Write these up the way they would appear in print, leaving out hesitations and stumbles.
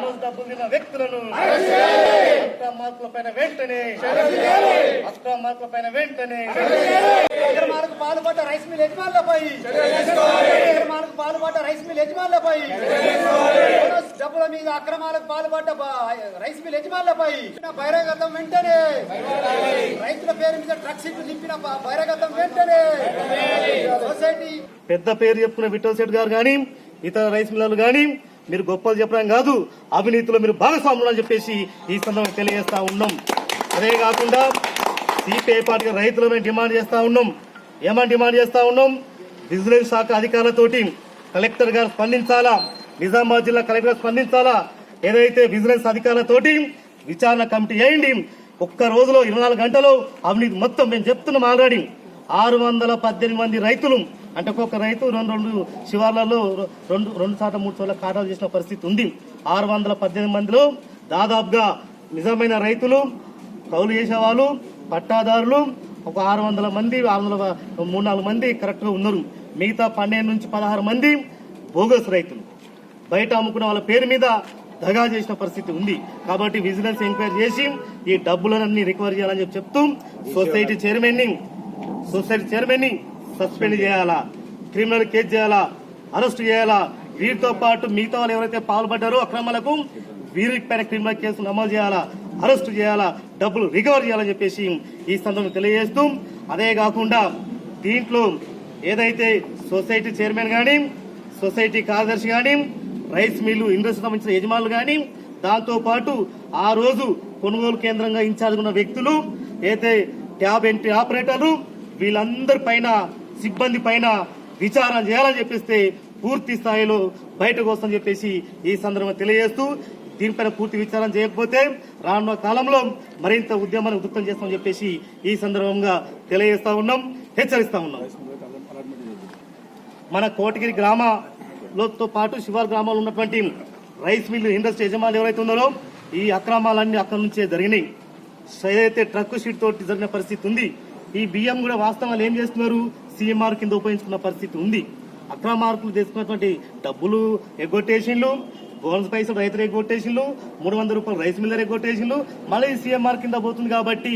Bonus డబ్బులు తిన్న వ్యక్తులను అక్రమార్కుల పైన వెంటనే అక్రమాలకు పాల్పడ్డ రైస్ మిల్ యజమానులపై బోనస్ డబ్బుల మీద అక్రమాలకు పాల్పడ్డ రైస్ మిల్ యజమానులపై బహిరంగతం వెంటనే, రైతుల పేరు మీద డ్రగ్స్ నింపిన బహిరంగతం వెంటనే. సొసైటీ పెద్ద పేరు చెప్పుకున్న విఠల్ శెట్టి గారు గాని ఇతర రైస్ మిల్లర్లు గాని మీరు గొప్పలు చెప్పడం కాదు, అవినీతిలో మీరు భాగస్వాములు అని చెప్పేసి ఈ సందర్భంగా తెలియజేస్తా ఉన్నాం. అదే కాకుండా సిపిఐ పార్టీ రైతులు మేము డిమాండ్ చేస్తా ఉన్నాం. ఏమని డిమాండ్ చేస్తా ఉన్నాం? విజిలెన్స్ శాఖ అధికారులతోటి కలెక్టర్ గారు స్పందించాలా, నిజామాబాద్ జిల్లా కలెక్టర్ గారు స్పందించాలా. ఏదైతే విజిలెన్స్ అధికారులతోటి విచారణ కమిటీ వేయండి. ఒక్క రోజులో 24 గంటలు అవినీతి మొత్తం మేము చెప్తున్నాం. ఆల్రెడీ 618 మంది రైతులు అంటే ఒక్కొక్క రైతు రెండు శివార్లలో 2 శాతం 3 చోట్ల ఖాతాలు చేసిన పరిస్థితి ఉంది. 618 మందిలో దాదాపుగా నిజమైన రైతులు, కౌలు చేసేవాళ్ళు, పట్టాదారులు ఒక 600 మంది, 3-4 మంది కరెక్ట్ గా ఉన్నారు. మిగతా 12 నుంచి 16 మంది బోగస్ రైతులు బయట అమ్ముకున్న వాళ్ళ పేరు మీద దగా చేసిన పరిస్థితి ఉంది. కాబట్టి విజిలెన్స్ ఎంక్వైరీ చేసి ఈ డబ్బులన్నీ రికవర్ చేయాలని చెప్తూ సొసైటీ చైర్మన్ ని సస్పెండ్ చేయాలా, క్రిమినల్ కేసు చేయాలా, అరెస్ట్ చేయాలా. వీరితో పాటు మిగతా వాళ్ళు ఎవరైతే పాల్పడ్డారో అక్రమాలకు వీరిపైన క్రిమినల్ కేసు నమోదు చేయాలా, అరెస్ట్ చేయాలా, డబ్బులు రికవర్ చేయాలని చెప్పేసి ఈ సందర్భంగా తెలియజేస్తూ, అదే కాకుండా దీంట్లో ఏదైతే సొసైటీ చైర్మన్ గాని, సొసైటీ కార్యదర్శి గాని, రైస్ మిల్లు ఇండస్ట్రీ సంబంధించిన యజమానులు గాని, దాంతో పాటు ఆ రోజు కొనుగోలు కేంద్రంగా ఇన్ఛార్జ్ ఉన్న వ్యక్తులు, అయితే ట్యాబ్ ఎంట్రీ ఆపరేటర్లు, వీళ్ళందరి పైన సిబ్బంది పైన విచారణ చేయాలని చెప్పేస్తే పూర్తి స్థాయిలో బయటకు వస్తుందని చెప్పేసి ఈ సందర్భంగా తెలియజేస్తూ, దీనిపైన పూర్తి విచారణ చేయకపోతే రానున్న కాలంలో మరింత ఉద్యమాన్ని ఉధృతం చేస్తామని చెప్పేసి ఈ సందర్భంగా తెలియజేస్తా ఉన్నాం, హెచ్చరిస్తా ఉన్నాం. మన కోటగిరి గ్రామాలతో పాటు శివార్ గ్రామాల్లో ఉన్నటువంటి రైస్ మిల్లు ఇండస్ట్రీ యజమానులు ఎవరైతే ఉన్నారో ఈ అక్రమాలన్నీ అక్కడి నుంచే జరిగినాయి. ఏదైతే ట్రక్ షీట్ తోటి జరిగిన పరిస్థితి ఉంది. ఈ బియ్యం కూడా వాస్తవాలు ఏం చేస్తున్నారు, సీఎంఆర్ కింద ఉపయోగించుకున్న పరిస్థితి ఉంది. అక్రమార్కులు తీసుకున్నటువంటి డబ్బులు ఎగ్గొట్టేసిన్లు, బోనస్ పైసలు రైతులు ఎగ్గొట్టేసిన్లు, 300 రూపాయలు రైస్ మిల్లర్ ఎగ్గొట్టేసిన్లు. మళ్ళీ సీఎంఆర్ కింద పోతుంది. కాబట్టి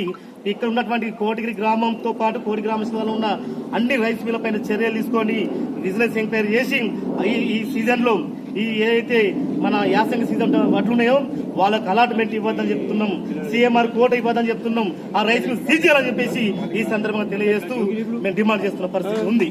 ఇక్కడ ఉన్నటువంటి కోటగిరి గ్రామంతో పాటు కోటి గ్రామంలో ఉన్న అన్ని రైస్ మిల్ల పైన చర్యలు తీసుకొని విజిలెన్స్ ఎంక్వైరీ చేసి ఈ సీజన్ లో ఈ ఏదైతే మన యాసంగి సీజన్ వడ్లు ఉన్నాయో వాళ్ళకు అలాట్మెంట్ ఇవ్వద్దని చెప్తున్నాం, సీఎంఆర్ కోట ఇవ్వద్దని చెప్తున్నాం, ఆ రైతులు సీజ్ చేయాలని చెప్పేసి ఈ సందర్భంగా తెలియజేస్తూ మేము డిమాండ్ చేస్తున్న పరిస్థితి ఉంది.